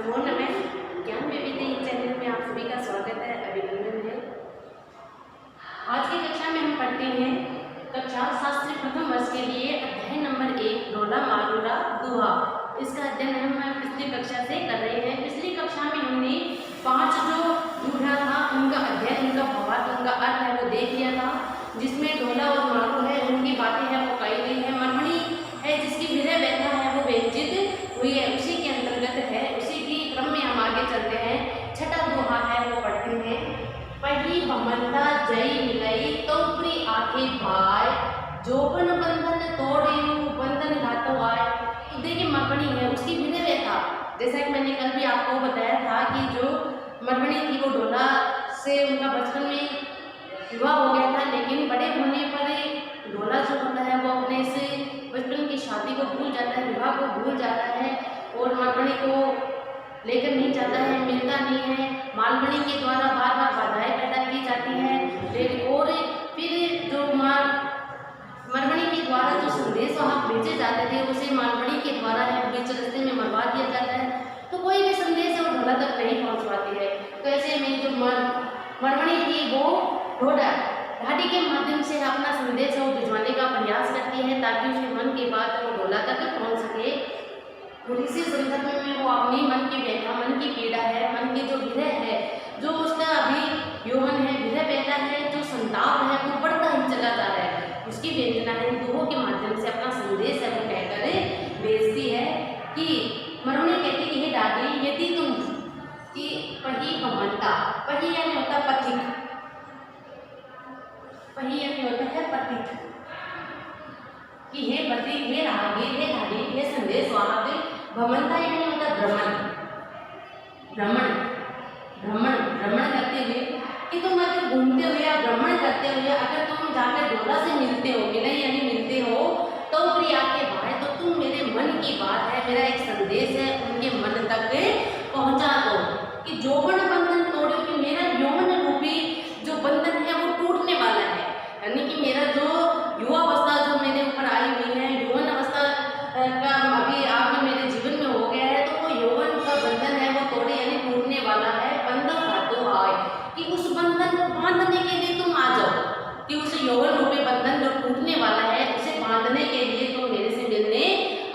नमो नमः। ज्ञान में विद्या चैनल में आप सभी का स्वागत है, अभिनंदन है। आज की कक्षा में हम पढ़ते हैं कक्षा शास्त्री प्रथम वर्ष के लिए अध्याय नंबर 1 डोला मारूला दुहा। इसका अध्ययन हम पिछली कक्षा से कर रहे हैं। पिछली कक्षा में हमने 5 जो दूहा था उनका अध्ययन, उनका भावार्थ, उनका अर्थ है वो देख लिया था, जिसमें डोला और मारू है उनकी बातें हैं वो कही गई है। मरमणी है जिसकी विरह व्यथा है वो व्यंजित हुई है, उसी के अंतर्गत है, उसी की क्रम में हम आगे चलते हैं। छठा दोहा है वो पढ़ते हैं। पढ़ी भमंता जय मिलई तो प्री आके भाई जोबन बंधन तोड़े बंधन घातो आए। तो देखिए मरमणी है उसकी विरह व्यथा, जैसा कि मैंने कल भी आपको बताया था कि जो मरमणी थी वो डोला से उनका बचपन में विवाह हो गया था, लेकिन बड़े होने पर डोला जो होता है वो अपने से बचपन की शादी को भूल जाता है, विवाह को भूल जाता है और मरमणी को लेकर नहीं जाता है, मिलता नहीं है। मालमणी के द्वारा बार बार बाधाएं पैदा की जाती है और फिर जो मरमणी के द्वारा जो संदेश वहाँ भेजे जाते थे उसे मालमणी के द्वारा है बीच रास्ते में मरवा दिया जाता है। तो कोई भी संदेश वो डोला तक नहीं पहुँच पाती है। तो ऐसे में जो मरमणी थी वो डोला ढाडी के माध्यम से अपना संदेश वो भिजवाने का प्रयास करती है ताकि उसके मन की बात वो डोला तक पहुंच सके। और इसी संदर्भ में वो अपनी मन की व्यथा, मन की पीड़ा है, मन की जो विरह है, जो उसका अभी यौवन है, विरह व्यथा है, जो संताप है वो बढ़ता ही चला जा रहा है, उसकी वेदना है दोहों के माध्यम से अपना संदेश है वो कहकर भेजती है। कि मरमणी कहती कि हे ढाडी यदि तुम कि पही भमंता, पही यानी होता पथिक, पही यानी होता है पथिक, कि हे पथिक, हे राहगीर, हे ढाडी, हे संदेश वाहक। भमंता यानी होता भ्रमण, भ्रमण भ्रमण भ्रमण करते हुए, कि तुम अगर घूमते हुए या भ्रमण करते हुए अगर तुम जाकर डोला से मिलते हो, मिले यानी मिलते हो, तो प्रिया के भाई तो तुम मेरे मन की बात है, मेरा एक संदेश है उनके मन तक पहुंचा दो। कि जोबन बंधन तोड़ो, कि मेरा यौवन रूपी जो बंधन है वो टूटने वाला है, यानी कि मेरा जो युवा अवस्था जो मेरे ऊपर आई हुई है, यौवन अवस्था का अभी आगे मेरे जीवन में हो गया है, तो वो यौवन का बंधन है वो तोड़े यानी टूटने वाला है। बंधन घातो आए, कि उस बंधन को बांधने के लिए तुम आ जाओ, कि उस यौवन रूपी बंधन जो टूटने वाला है उसे बांधने के लिए तुम मेरे से मिलने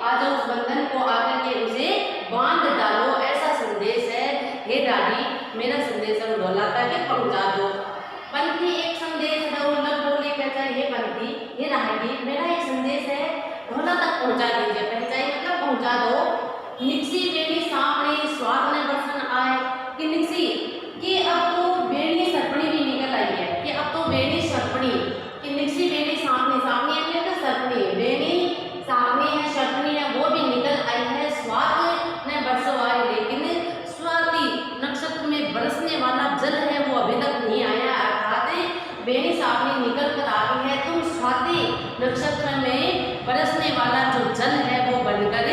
आ जाओ, उस बंधन को आकर के उसे बांध डालो, ऐसा संदेश है। हे ढाडी मेरा संदेश हम डोला तक पहुंचा दो। पंथी एक संदेश लग बोले पहचाए, हे पंथी, हे राहगीर मेरा एक संदेश है ढोला तक पहुंचा दीजिए, पहचाए मतलब पहुंचा दो। निक्सी बेनी सामने स्वाद ने बरसन आए, कि निक्सी कि अब तो बेनी सरपणी भी निकल आई है, कि अब तो बेनी सरपणी, कि निक्सी बेनी सामने, सामने यानी तो सरपणी, बेनी सामने है सरपणी है वो भी निकल आई है। स्वाद ने बरसो आए, लेकिन स्वाति नक्षत्र में बरसने वाला जल है वो अभी तक नहीं आया, अर्थात बेनी सामने निकल कर आ गई है, तुम स्वाति नक्षत्र में बरसने वाला जो जल है वो बनकर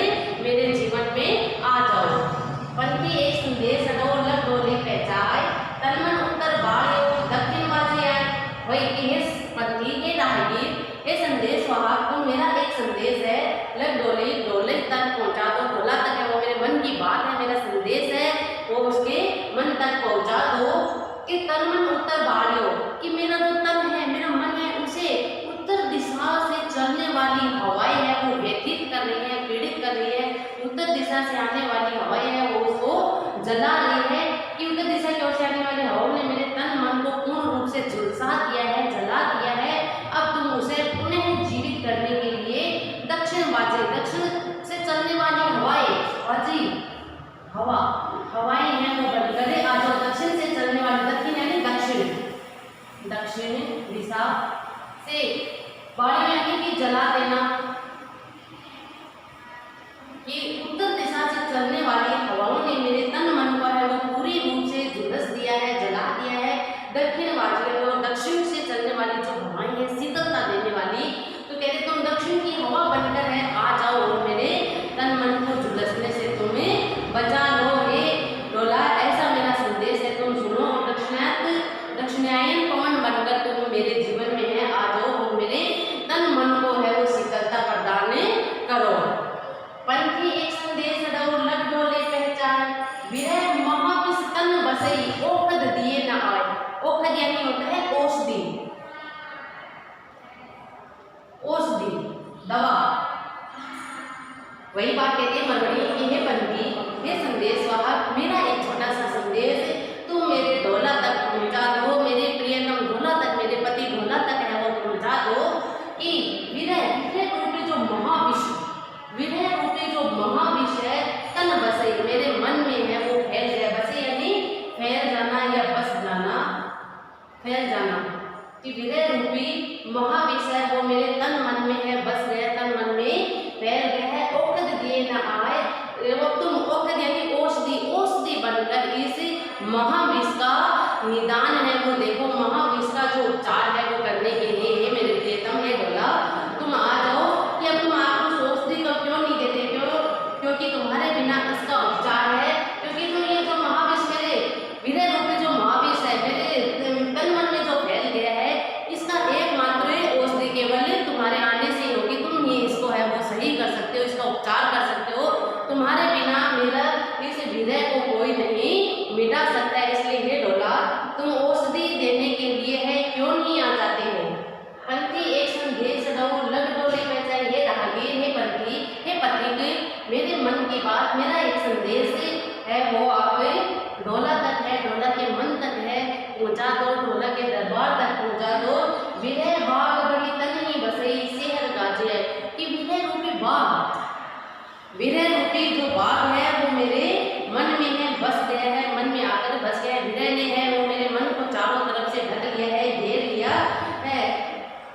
मेरे जीवन में आ जाओ। पंथी एक संदेश लग डोले पहचाए, तनमन उत्तर बाढ़ दक्षिण बाजे आए। वही कि हे पंथी, हे राहगीर, हे संदेश वाहक, तुम मेरा एक संदेश है लग डोले, डोले तक पहुंचा दो, डोला तक है वो मेरे मन की बात है, मेरा संदेश है वो उसके मन तक पहुंचा दो। कि तनमन उत्तर बाढ़, कि मेरा जो तन है, मेरा मन है, उसे उत्तर दिशा से चलने वाली हवाएं है वो व्यथित कर रही है, पीड़ित कर रही है। उत्तर दिशा से आने वाली हवाएं है वो उसको जला रही है, कि उत्तर दिशा की ओर से आने वाली हवाओं ने मेरे तन मन को पूर्ण रूप से झुलसा दिया है, जला दिया है। अब तुम उसे पुनः जीवित करने के लिए दक्षिण बाजे, दक्षिण से चलने वाली हवाएं, बाजी हवा, हवाएं हैं वो बनकर आ जाओ, दक्षिण से चलने वाली, दक्षिण यानी दक्षिण, दक्षिण दिशा से बाड़ी यानी कि जला देना, कि उत्तर दिशा से चलने वाली हवाओं ने मेरे तन मन को है वो पूरी रूप से झुलस दिया है, जला दिया है। दक्षिण वाजी और दक्षिण से चलने वाली जो हवाएं हैं शीतलता देने वाली, तो कहते तुम दक्षिण की हवा बनकर है आ जाओ और मेरे तन मन को झुलसने से तुम्हें बचा लो। हे डोला ऐसा मेरा संदेश है, तुम सुनो। दक्षिणायन पवन बनकर तुम मेरे जीवन में है आ जाओ और मेरे तन मन को है वो शीतलता प्रदान करो। पंथी एक संदेश लग डोले पहचान, औषध यानी होता है औषधि, औषधि दवा। वही बात कहते हैं मरवड़ी की है पंथी ये संदेश वाहक, मेरा एक छोटा सा संदेश तुम मेरे ढोला तक पहुंचा दो, मेरे प्रियतम ढोला तक, मेरे पति ढोला तक है वो पहुंचा दो कि विरह रूपी जो महाविश्व, विरह रूपी जो महाविश्व है तन बसे मेरे मन में है वो फैल जाए। बसे यानी फैल जाना या बस जाना, फैल जाना, कि विरह रूपी महाविश्व है वो मेरे तन मन में है बस गया, तन मन में फैल गया है। औषध दिए न आए वो तुम, औषध यानी औषधि, औषधि बनकर इस महाविश्व का निदान है वो देखो, महाविश्व का जो उपचार है वो करने के लिए हे मेरे प्रियतम हे ढोला तुम आ जाओ। कि अब तुम आपको औषधि को क्यों नहीं देते, क्यों? क्योंकि तुम्हारे बिना इसका उपचार है, क्योंकि तुम ये जो महाविश्व मेरे विरह रूपी जो महाविश्व है मेरे तन मन में जो फैल गया है, इसका एकमात्र औषधि केवल तुम्हारे आने से होगी। तुम ही इसको है वो सही कर सकते हो, इसका उपचार कर सकते हो। तुम्हारे बिना मेरा इस विरह को कोई नहीं मिटा सकता है। इसलिए हे ढोला तुम औषधि देने के लिए है क्यों नहीं आ जाते हो? पंथी एक संदेश दो लग डोले में चाहे हे राहगीर, हे पंथी हे पथिक, मेरे मन की बात, मेरा एक संदेश है वो आप ढोला तक है, ढोला के मन तक है पहुंचा दो, ढोला के दरबार तक पहुंचा दो। विरह बाग बड़ी तनी बसई सेहर गाजे है, कि विरह रूपी बाग, विरह रूपी जो बाग है वो मेरे मन में है बस गया है, मन में आकर बस गया है। विरह ने है वो मेरे मन को चारों तरफ से ढक लिया है, घेर लिया है।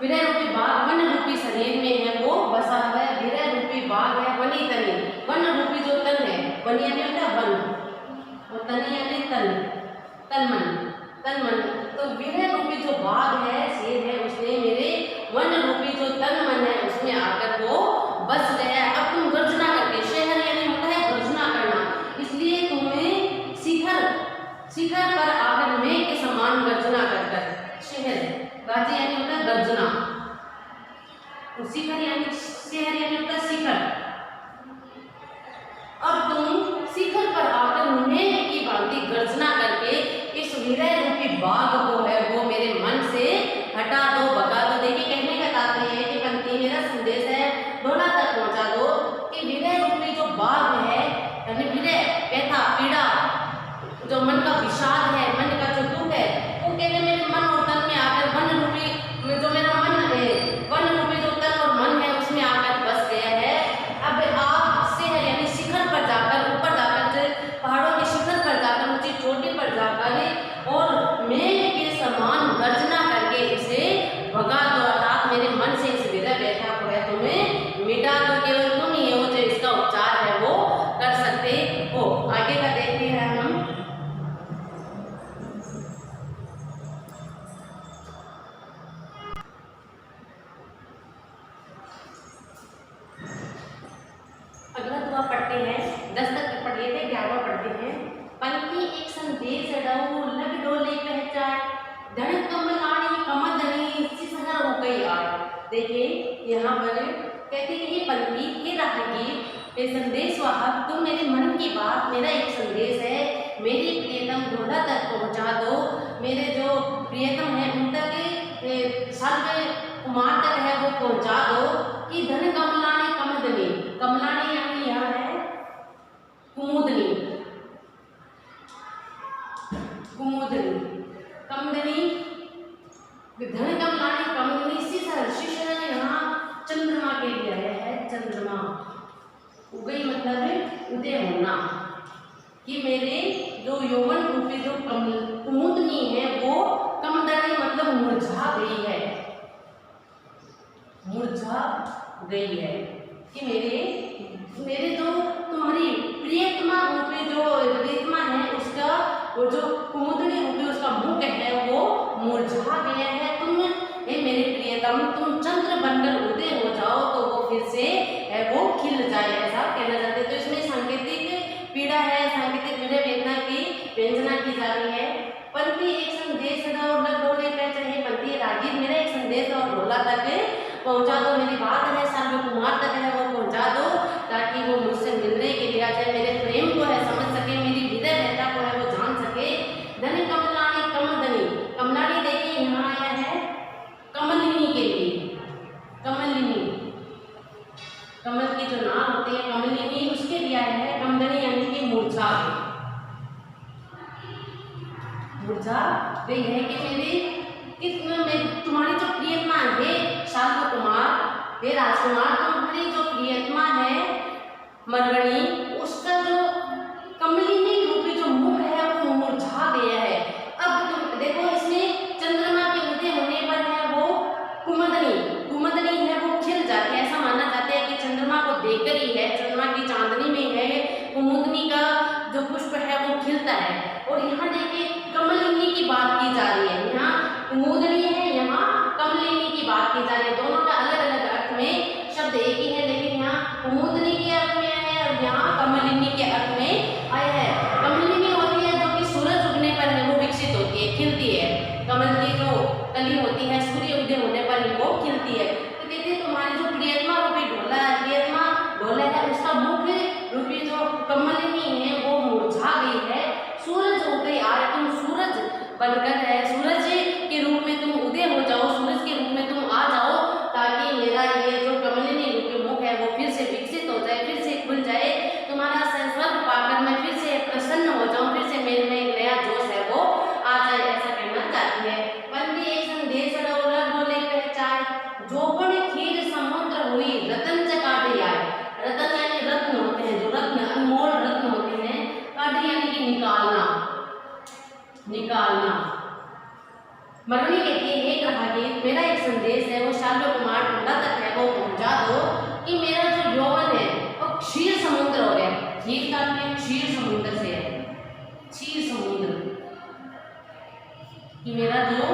विरह रूपी बाग मन रूपी शरीर में है वो बसा है, विरह रूपी बाग है वनी तनी, वन रूपी जो तन है, वन यानी होता है वन और तनी यानी तन, तन मन, तन मन। तो विरह रूपी जो बाग है शेर है उसने मेरे वन रूपी जो तन मन है उसमें आकर वो बस गया। अब तुम गर्जना करके, शहर यानी होता है गर्जना करना, इसलिए तुम्हें शिखर, शिखर पर आकर मेघ के समान गर्जना कर कर, शहर गाजी यानी होता है गर्जना, तो शिखर यानी शहर यानी होता है शिखर। अब तुम शिखर पर आकर मेघ की भांति गर्जना करके इस विरह रूपी बाग को है वो मेरे मन से हटा दो, भगा दो। देखिए कहने का तात्पर्य है कि पंथी मेरा संदेश है ढोला तक पहुंचा दो कि विरह रूपी जो बाग है यानी विरह व्यथा पीड़ा जो मन का विषाद है, मन का जो दुख है वो कहने मेरे मन और तन में आकर वन रूपी जो मेरा मन है, वन रूपी जो तन और मन है उसमें आकर बस गया है। अब आप से यानी शिखर पर जाकर, ऊपर जाकर पहाड़ों के शिखर पर जाकर, ऊंची चोटी पर जाकर और मेघ के समान गर्जना करके इसे भगा दो, अर्थात मेरे मन से इस विरह व्यथा को है तुम्हें मिटा दो। केवल तुम ही हो जो इसका उपचार है वो कर सकते हो। आगे का देखते हैं हम। अगला दुआ पढ़ते हैं, 10 तक पढ़ लिए थे, 11वां पढ़ते हैं। पंथी एक संदेश डो लग डोले पहचान, धन कमलानी कमदनी सिसहर हो गई आए। देखिए यहाँ पर कहते हैं ये पंथी ये राहगीर ये संदेश वाहक, तुम मेरे मन की बात, मेरा एक संदेश है मेरी प्रियतम ढोला तक पहुँचा दो। मेरे जो प्रियतम है उन तक सर्व कुमार तक है वो पहुँचा दो कि धन कमलानी कमदनी, कमलानी यानी यहाँ है कुमुदनी, कुमुदनी कमदनी, धन कमलानी कमदनी शिशर, शिशर यहाँ चंद्रमा के लिए आया है, चंद्रमा उगई मतलब उदय होना, कि मेरे जो यौवन रूपी जो कुमुदनी है वो कमदनी मतलब मुरझा गई है, मुरझा गई है। कि मेरे जो तुम्हारी प्रियतमा रूपी जो प्रियतमा है उसका वो जो कुमुदनी रूपी उसका मुख है वो मुरझा गया है। तुम हे मेरे प्रियतम तुम चंद्र बनकर उदय हो जाओ तो वो फिर से है वो खिल जाए, ऐसा कहना चाहते हैं। तो इसमें सांकेतिक पीड़ा है, सांकेतिक विरह वेदना की व्यंजना की जा रही है। पंथी एक संदेश डोले पे चाहे पंथी रागीर मेरा एक संदेश और ढोला तक पहुंचा दो, मेरी बात है सर्व कुमार तक है वो पहुंचा दो ताकि वो मुझसे मिलने के लिए आ जाए, मेरे प्रेम को है समझ सके, मेरी विरह व्यथा को है वो जान सके। धनी कमलानी कमदनी, कमलानी तुम्हारी जो प्रियतमा है शाल्व कुमार, हे राजकुमार, तुम्हारी जो प्रियतमा है मरवणी, उसका जो कमलिनी रूपी जो मुख है वो मुरझा गया है। अब तुम देखो इसमें चंद्रमा के उदय होने पर है वो कुमुदनी है वो खिल जाती है। ऐसा माना जाता है कि चंद्रमा को देखकर ही है, चंद्रमा की चांदनी में है कुमुदनी का जो पुष्प है वो खिलता है। और यहाँ देखिए कमलिनी की बात की जा रही है, यहाँ कुमुदनी है, यहाँ कमलिनी की बात की जा रही है। दोनों का अलग अलग अर्थ में शब्द एक ही है, लेकिन यहाँ कुमुदनी के अर्थ में आया है और यहाँ कमलिनी के अर्थ में आया है। कमलिनी होती है जो कि सूरज उगने पर है वो विकसित होती है, खिलती है। कमल की जो कली होती है सूर्य उदय होने पर ही वो खिलती है। तो कहते हैं तुम्हारी जो प्रियतमा रूपी ढोला है, प्रियतमा ढोला है, उसका मुख्य रूपी जो कमलिनी है वो मुरझा गई है, सूरज हो गई। आज तुम सूरज बनकर है, सूरज के रूप में तुम उदय हो जाओ, सूरज के रूप में तुम आ जाओ, ताकि मेरा ये जो कमलिनी रूपी मुख है वो फिर से विकसित हो जाए, फिर से खुल जाए, तुम्हारा संस्पर्श पाकर मैं फिर से प्रसन्न हो जाऊं, फिर से मेरे में एक नया जोश है वो आ जाए, ऐसा कहना चाहती है। वंदे एक संदेश रौलक बोले पहचान, जोबन खीर समुद्र हुई रतन चकाटे आए। रतन यानी रत्न होते हैं, जो रत्न अनमोल रत्न होते हैं, काटे यानी कि निकालना। मरवणी कहती है हे ग्राहक, मेरा एक संदेश है वो शाल्व कुमार ढोला तक है वो पहुंचा दो कि मेरा जो यौवन है वो क्षीर समुद्र हो गया। क्षीर का अर्थ क्षीर समुद्र से है, क्षीर समुद्र, कि मेरा जो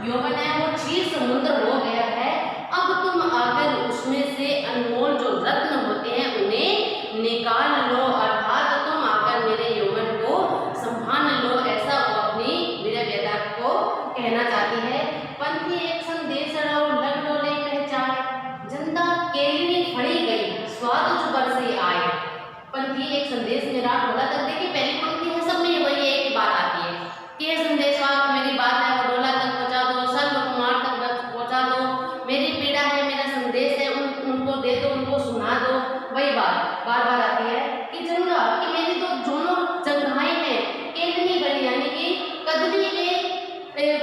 यौवन है वो क्षीर समुद्र हो गया है। अब तुम आकर उसमें से अनमोल जो रत्न होते हैं उन्हें निकाल लो, अर्थात तुम आकर मेरे यौवन को संभाल लो, ऐसा वो अपनी वीर व्यथा को कहना चाहती है। पंथी एक संदेश लग डोले पहचान, जनता केलिनी फड़ी गई स्वाद जुबर से आए। पंथी एक संदेश मेरा ढोला तक, देखिए पहली पंक्ति है, सब में वही एक ही बात आती है कि संदेश मेरी बात है वो ढोला तक पहुंचा दो, शाल्व कुमार तक पहुंचा दो, मेरी पीड़ा है, मेरा संदेश है उनको दे दो, उनको सुना दो। वही बात बार बार आती है कि जंगा कि मेरी तो दोनों जंघाएं हैं केलिनी गली यानी कि कदली के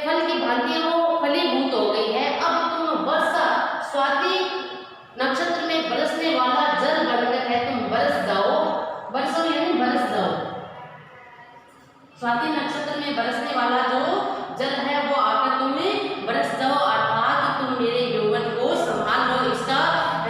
फल की भांति वो फलीभूत हो गई है। अब तुम वर्षा स्वाति नक्षत्र में बरसने वाला जल बनकर है तुम बरस जाओ, बरसो यानी बरस जाओ। स्वाति नक्षत्र में बरसने वाला जो जल है वो आकर तुम्हें बरस जाओ, अर्थात तुम मेरे यौवन को संभाल लो, इसका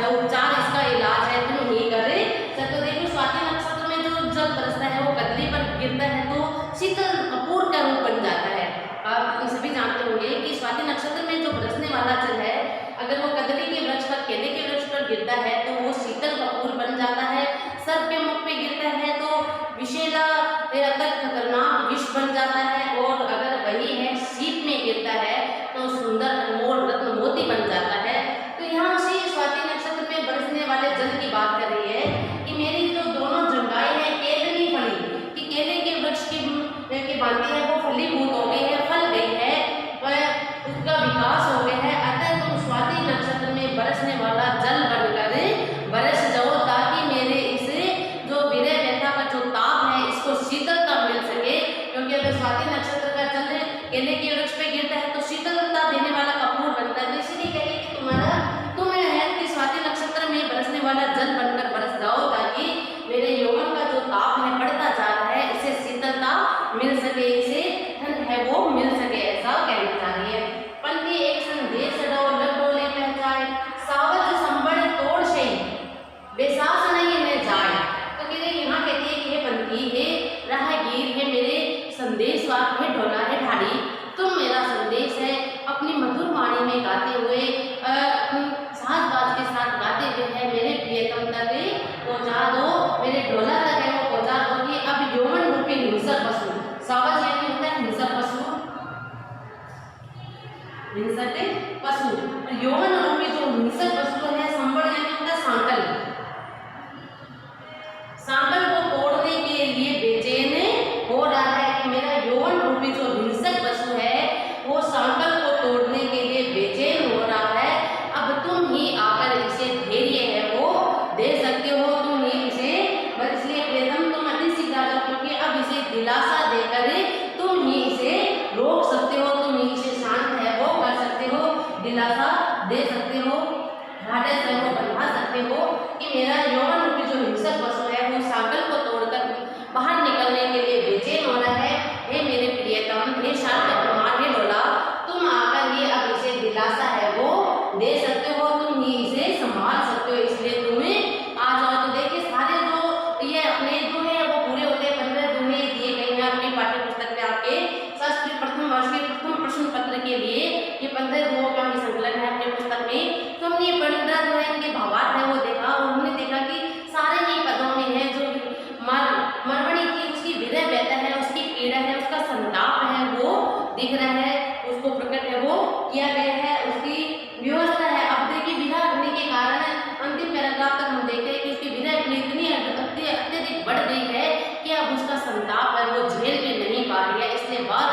उपचार, इसका इलाज है तुम ही करे। तो देखो स्वाति नक्षत्र में जो जल बरसता है वो कदली पर गिरता है तो शीतल कपूर का रूप बन जाता है। आप सभी जानते होंगे कि स्वाति नक्षत्र में जो बरसने वाला जल है अगर वो कदली के वृक्ष पर, केले के वृक्ष पर गिरता है तो वो शीतल कपूर बन जाता है। सर्प के मुख पे गिरता है तो विषैला खतरनाक विष बन जाता है, और अगर वही है शीत में गिरता है तो सुंदर अनमोल रत्न मोती बन जाता है। तो यहाँ उसी स्वाति नक्षत्र में बरसने वाले जल की बात कर रही है कि मेरी जो दोनों जंघाएं हैं केले फली, कि केले के वृक्ष की भांति है वो फलीभूत हो गई है, फल गई है, वह उसका विकास हो गया है। अतः तुम स्वाति नक्षत्र में बरसने वाला जल बनकर बरस जाओ, ताकि मेरे इसे जो विरह व्यथा का जो ताप है इसको शीतलता मिल सके, क्योंकि अगर स्वाति नक्षत्र का जल केले के वृक्ष पे गिरता है तो शीतलता देने वाला कपूर बनता है। तो इसलिए कह रही है कि तुम्हें है कि स्वाति नक्षत्र में बरसने वाला जल बनकर बरस जाओ, ताकि मेरे यौवन का जो ताप है बढ़ता जा रहा है इसे शीतलता मिल सके, इसे ठंड है वो मिल सके, ऐसा कहना चाह रही है। पंथी एक संदेश लग डोले पहचाए, सावज संबड़ तोड़ से बेसास नहीं न जाए। तो यहाँ कहती है कि हे पंथी, हे राहगीर, हे मेरे संदेश वाहक, हे ढोला, हे ढाड़ी, तुम मेरा संदेश है अपनी मधुर वाणी में गाते हुए, साज-बाज के साथ गाते हुए है मेरे प्रियतम तक पहुँचा दो, मेरे ढोला तक है वो पहुँचा दो कि अब यौवन रूपी हिंसक पशु, सावज यानी होता है हिंसक पशु, हिंसक पशु, यौवन रूपी जो हिंसक पशु है संबड़ यानी होता है सांकल, सांकल को तोड़ने के लिए बेचैन हो रहा है कि मेरा यौवन रूपी जो हिंसक पशु है वो सांकल को तोड़ने के लिए बेचैन हो रहा है। अब तुम ही आकर इसे धैर्य है वो दे सकते हो, तुम ही इसे, बस इसलिए प्रियतम तुम अति शीघ्र आ जाओ, क्योंकि अब इसे दिलासा देकर तुम ही इसे रोक सकते हो, तुम ही इसे शांत है वो कर पूरा जो है इनके भावार्थ है वो देखा और उन्होंने देखा कि सारे ही पदों में है जो मरवणी की उसकी विरह व्यथा है, उसकी पीड़ा है, उसका संताप है वो दिख रहा है, उसको प्रकट है वो किया गया है, उसकी व्यवस्था है। अब देखिए विरह होने के कारण अंतिम पैराग्राफ तक हम देखते हैं कि उसकी विरह इतनी अत्यधिक बढ़ गई है कि अब उसका संताप है वो झेल के नहीं पा रही है, इसलिए बार